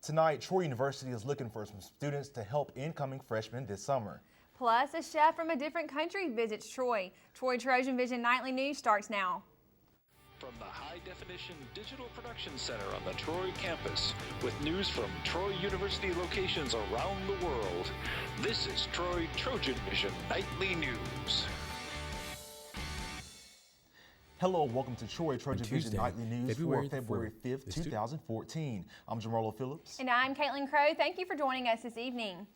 Tonight, Troy University is looking for some students to help incoming freshmen this summer. Plus, a chef from a different country visits Troy. TrojanVision Nightly News starts now. From the high-definition digital production center on the Troy campus, with news from Troy University locations around the world, this is Troy TrojanVision Nightly News. Hello, welcome to Troy TrojanVision Nightly News for February 5th, 2014. I'm Jamarlo Phillips. And I'm Caitlin Crow. Thank you for joining us this evening.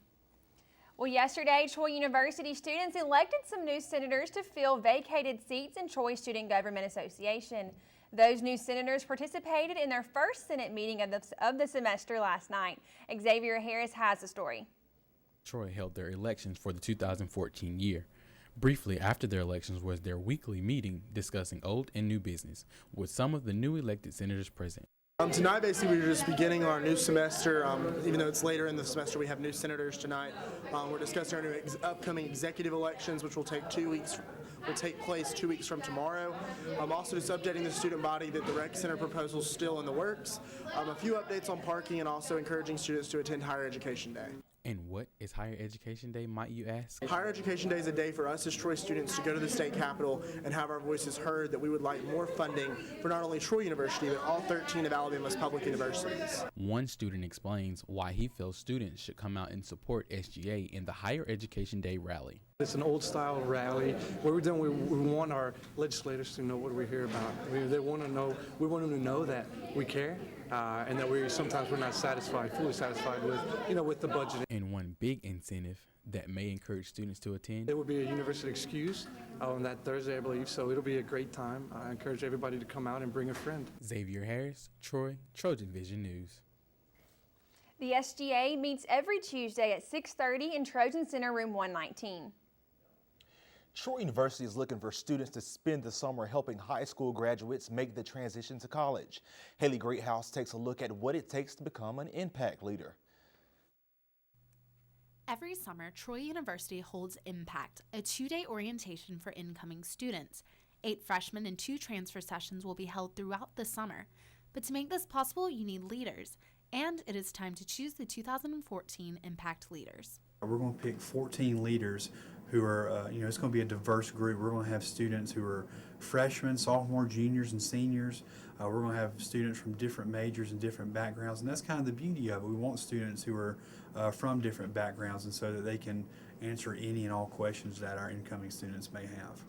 Well, yesterday, Troy University students elected some new senators to fill vacated seats in Troy Student Government Association. Those new senators participated in their first Senate meeting of the semester last night. Xavier Harris has the story. Troy held their elections for the 2014 year. Briefly after their elections was their weekly meeting discussing old and new business, with some of the new elected senators present. Tonight, basically, we're just beginning our new semester. Even though it's later in the semester, we have new senators tonight. We're discussing our new upcoming executive elections, which will take place 2 weeks from tomorrow. Also just updating the student body that the rec center proposal is still in the works. A few updates on parking and also encouraging students to attend Higher Education Day. And what is Higher Education Day, might you ask? Higher Education Day is a day for us as Troy students to go to the state capitol and have our voices heard that we would like more funding for not only Troy University, but all 13 of Alabama's public universities. One student explains why he feels students should come out and support SGA in the Higher Education Day rally. It's an old-style rally. What we're doing, we want our legislators to know what we're here about. We want them to know that we care, and that sometimes we're not fully satisfied with the budget. And one big incentive that may encourage students to attend. There will be a university excuse on that Thursday, I believe, so it'll be a great time. I encourage everybody to come out and bring a friend. Xavier Harris, Troy, TrojanVision News. The SGA meets every Tuesday at 6:30 in Trojan Center, room 119. Troy University is looking for students to spend the summer helping high school graduates make the transition to college. Haley Greathouse takes a look at what it takes to become an impact leader. Every summer, Troy University holds Impact, a 2-day orientation for incoming students. 8 freshmen and 2 transfer sessions will be held throughout the summer. But to make this possible, you need leaders, and it is time to choose the 2014 Impact leaders. We're going to pick 14 leaders who are, it's going to be a diverse group. We're going to have students who are freshmen, sophomore, juniors, and seniors. We're going to have students from different majors and different backgrounds, and that's kind of the beauty of it. We want students who are from different backgrounds, and so that they can answer any and all questions that our incoming students may have.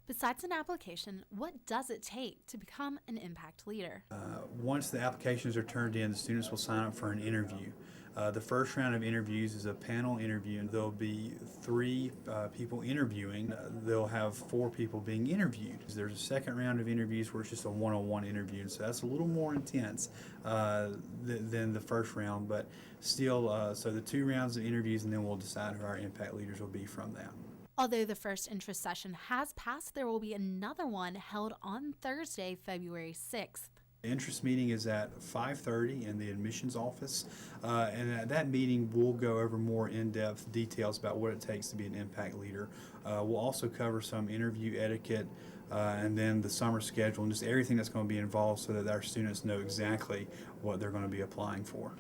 Besides an application, what does it take to become an impact leader? Once the applications are turned in, the students will sign up for an interview. The first round of interviews is a panel interview, and there'll be 3 people interviewing. They'll have 4 people being interviewed. There's a second round of interviews where it's just a one-on-one interview, so that's a little more intense than the first round, but still, so the 2 rounds of interviews, and then we'll decide who our impact leaders will be from that. Although the first interest session has passed, there will be another one held on Thursday, February 6th. The interest meeting is at 5:30 in the admissions office, and at that meeting we'll go over more in-depth details about what it takes to be an impact leader. We'll also cover some interview etiquette and then the summer schedule and just everything that's going to be involved so that our students know exactly what they're going to be applying for.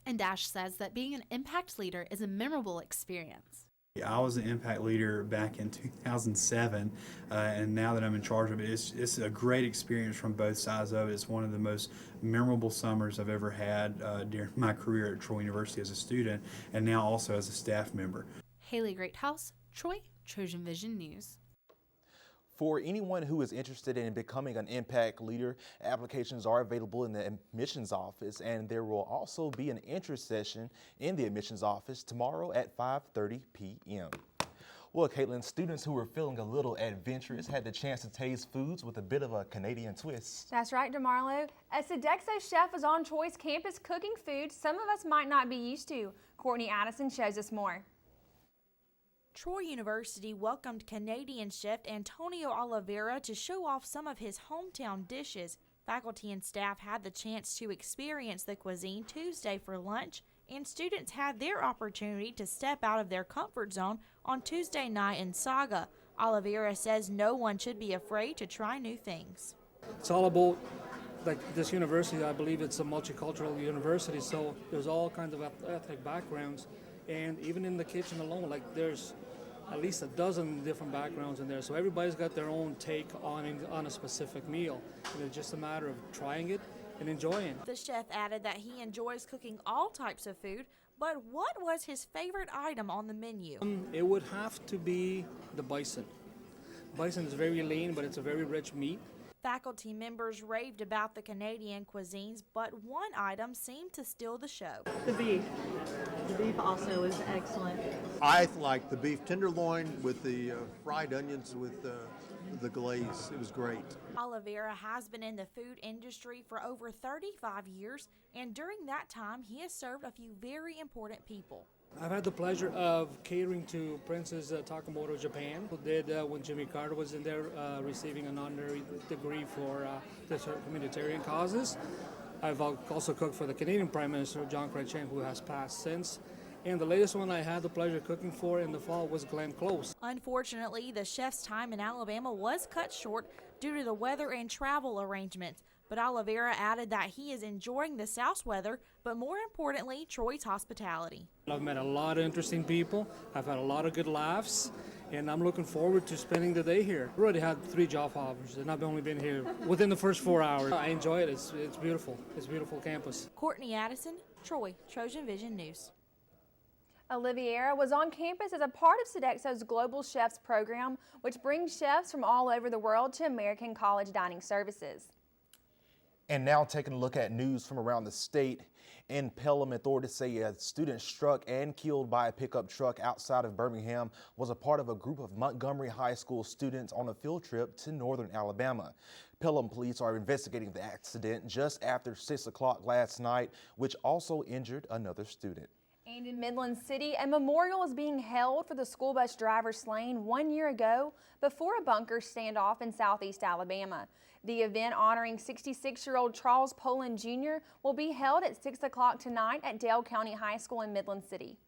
And Dash says that being an impact leader is a memorable experience. I was an impact leader back in 2007, and now that I'm in charge of it, it's a great experience from both sides of it. It's one of the most memorable summers I've ever had during my career at Troy University as a student, and now also as a staff member. Haley Greathouse, Troy, TrojanVision News. For anyone who is interested in becoming an impact leader, applications are available in the admissions office, and there will also be an interest session in the admissions office tomorrow at 5:30 p.m. Well, Caitlin, students who were feeling a little adventurous had the chance to taste foods with a bit of a Canadian twist. That's right, DeMarlo. A Sodexo chef is on Troy's campus cooking food some of us might not be used to. Courtney Addison shows us more. Troy University welcomed Canadian chef Antonio Oliveira to show off some of his hometown dishes. Faculty and staff had the chance to experience the cuisine Tuesday for lunch, and students had their opportunity to step out of their comfort zone on Tuesday night in Saga. Oliveira says no one should be afraid to try new things. It's all about Like this university, I believe it's a multicultural university, so there's all kinds of ethnic backgrounds. And even in the kitchen alone, like there's at least a dozen different backgrounds in there. So everybody's got their own take on a specific meal. And it's just a matter of trying it and enjoying it. The chef added that he enjoys cooking all types of food, but what was his favorite item on the menu? It would have to be the bison. Bison is very lean, but it's a very rich meat. Faculty members raved about the Canadian cuisines, but one item seemed to steal the show. The beef. The beef also is excellent. I like the beef tenderloin with the fried onions with the glaze. It was great. Oliveira has been in the food industry for over 35 years, and during that time, he has served a few very important people. I've had the pleasure of catering to Princess Takamoto Japan, who did when Jimmy Carter was in there receiving an honorary degree for humanitarian causes. I've also cooked for the Canadian Prime Minister, John Chrétien, who has passed since. And the latest one I had the pleasure of cooking for in the fall was Glenn Close. Unfortunately, the chef's time in Alabama was cut short due to the weather and travel arrangements. But Oliveira added that he is enjoying the South's weather, but more importantly, Troy's hospitality. I've met a lot of interesting people. I've had a lot of good laughs, and I'm looking forward to spending the day here. I already had 3 job offers, and I've only been here within the first 4 hours. I enjoy it. It's beautiful. It's a beautiful campus. Courtney Addison, Troy, TrojanVision News. Oliveira was on campus as a part of Sodexo's Global Chefs program, which brings chefs from all over the world to American College Dining Services. And now taking a look at news from around the state. In Pelham, authorities say a student struck and killed by a pickup truck outside of Birmingham was a part of a group of Montgomery High School students on a field trip to northern Alabama. Pelham police are investigating the accident just after 6 o'clock last night, which also injured another student. And in Midland City, a memorial is being held for the school bus driver slain 1 year ago before a bunker standoff in southeast Alabama. The event honoring 66-year-old Charles Poland Jr. will be held at 6 o'clock tonight at Dale County High School in Midland City.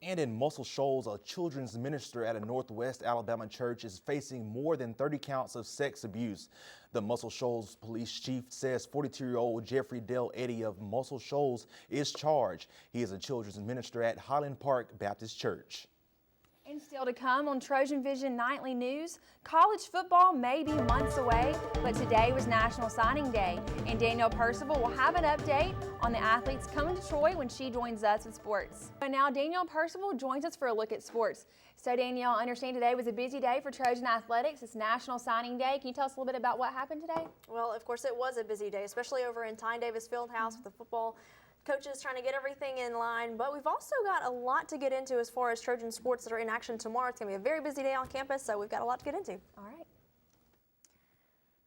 And in Muscle Shoals, a children's minister at a Northwest Alabama church is facing more than 30 counts of sex abuse. The Muscle Shoals police chief says 42-year-old Jeffrey Dale Eddy of Muscle Shoals is charged. He is a children's minister at Highland Park Baptist Church. And still to come on TrojanVision Nightly News, college football may be months away, but today was National Signing Day, and Danielle Percival will have an update on the athletes coming to Troy when she joins us with sports. And now Danielle Percival joins us for a look at sports. So Danielle, I understand today was a busy day for Trojan Athletics. It's National Signing Day. Can you tell us a little bit about what happened today? Well, of course, it was a busy day, especially over in Tyne Davis Fieldhouse with the football coaches trying to get everything in line, but we've also got a lot to get into as far as Trojan sports that are in action tomorrow. It's going to be a very busy day on campus, so we've got a lot to get into. All right.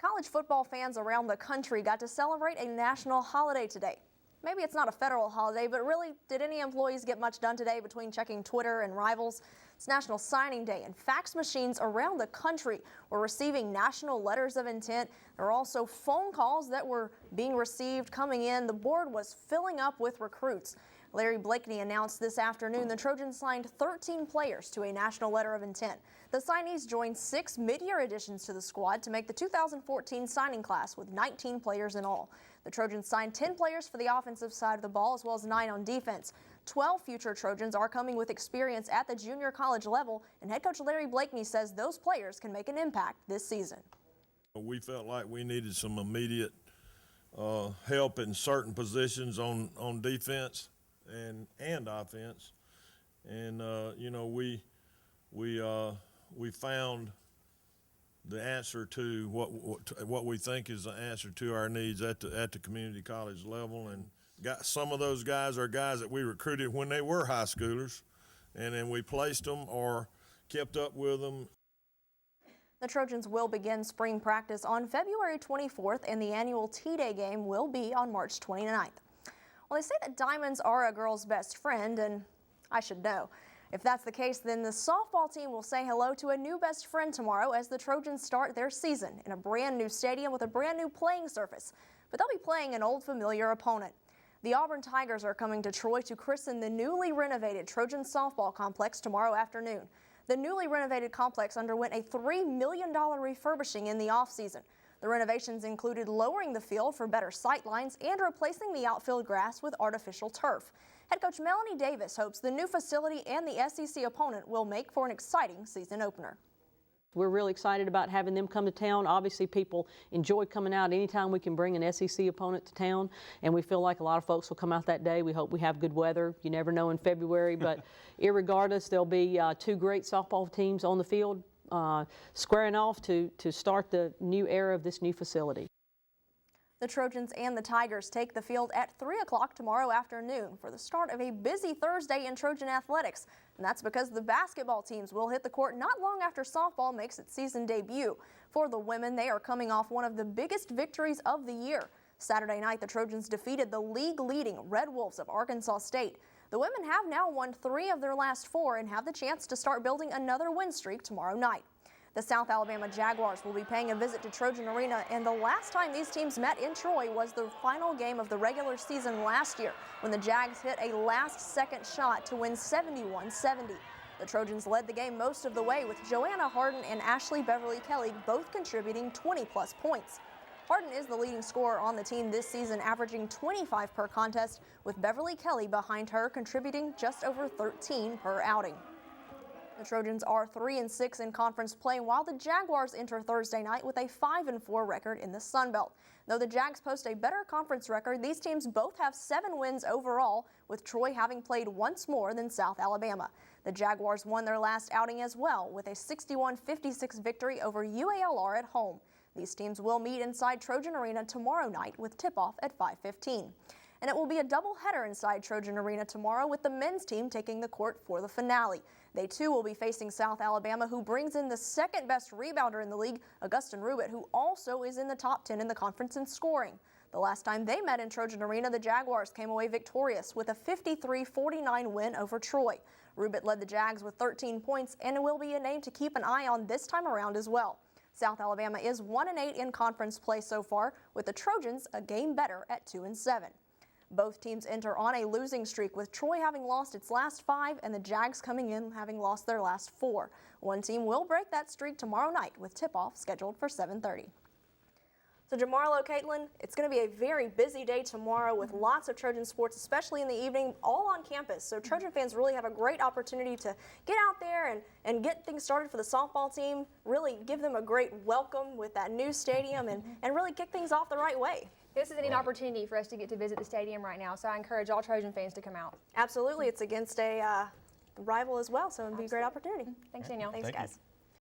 College football fans around the country got to celebrate a national holiday today. Maybe it's not a federal holiday, but really, did any employees get much done today between checking Twitter and rivals? It's National Signing Day, and fax machines around the country were receiving national letters of intent. There were also phone calls that were being received coming in. The board was filling up with recruits. Larry Blakeney announced this afternoon the Trojans signed 13 players to a national letter of intent. The signees joined 6 mid-year additions to the squad to make the 2014 signing class with 19 players in all. The Trojans signed 10 players for the offensive side of the ball as well as 9 on defense. 12 future Trojans are coming with experience at the junior college level, and head coach Larry Blakeney says those players can make an impact this season. We felt like we needed some immediate help in certain positions on defense and offense, and we found the answer to what we think is the answer to our needs at the community college level. And some of those guys are guys that we recruited when they were high schoolers, and then we placed them or kept up with them. The Trojans will begin spring practice on February 24th, and the annual T-Day game will be on March 29th. Well, they say that diamonds are a girl's best friend, and I should know. If that's the case, then the softball team will say hello to a new best friend tomorrow as the Trojans start their season in a brand new stadium with a brand new playing surface. But they'll be playing an old familiar opponent. The Auburn Tigers are coming to Troy to christen the newly renovated Trojan softball complex tomorrow afternoon. The newly renovated complex underwent a $3 million refurbishing in the offseason. The renovations included lowering the field for better sight lines and replacing the outfield grass with artificial turf. Head coach Melanie Davis hopes the new facility and the SEC opponent will make for an exciting season opener. We're really excited about having them come to town. Obviously, people enjoy coming out anytime we can bring an SEC opponent to town, and we feel like a lot of folks will come out that day. We hope we have good weather. You never know in February, but irregardless, there'll be two great softball teams on the field squaring off to start the new era of this new facility. The Trojans and the Tigers take the field at 3 o'clock tomorrow afternoon for the start of a busy Thursday in Trojan athletics. And that's because the basketball teams will hit the court not long after softball makes its season debut. For the women, they are coming off one of the biggest victories of the year. Saturday night, the Trojans defeated the league-leading Red Wolves of Arkansas State. The women have now won 3 of their last 4 and have the chance to start building another win streak tomorrow night. The South Alabama Jaguars will be paying a visit to Trojan Arena, and the last time these teams met in Troy was the final game of the regular season last year, when the Jags hit a last-second shot to win 71-70. The Trojans led the game most of the way, with Joanna Harden and Ashley Beverly Kelly both contributing 20-plus points. Harden is the leading scorer on the team this season, averaging 25 per contest, with Beverly Kelly behind her contributing just over 13 per outing. The Trojans are 3-6 in conference play, while the Jaguars enter Thursday night with a 5-4 record in the Sun Belt. Though the Jags post a better conference record, these teams both have 7 wins overall, with Troy having played once more than South Alabama. The Jaguars won their last outing as well, with a 61-56 victory over UALR at home. These teams will meet inside Trojan Arena tomorrow night with tip-off at 5:15. And it will be a doubleheader inside Trojan Arena tomorrow, with the men's team taking the court for the finale. They too will be facing South Alabama, who brings in the second best rebounder in the league, Augustin Rubit, who also is in the top 10 in the conference in scoring. The last time they met in Trojan Arena, the Jaguars came away victorious with a 53-49 win over Troy. Rubit led the Jags with 13 points and will be a name to keep an eye on this time around as well. South Alabama is 1-8 in conference play so far, with the Trojans a game better at 2-7. Both teams enter on a losing streak, with Troy having lost its last 5 and the Jags coming in having lost their last 4. One team will break that streak tomorrow night, with tip-off scheduled for 7:30. So Jamarlo, Caitlin, it's going to be a very busy day tomorrow with lots of Trojan sports, especially in the evening, all on campus. So Trojan fans really have a great opportunity to get out there and get things started for the softball team, really give them a great welcome with that new stadium and really kick things off the right way. This is an opportunity for us to get to visit the stadium right now, so I encourage all Trojan fans to come out. Absolutely. It's against a rival as well, so it would be a great opportunity. Thanks, Danielle. Thanks, guys.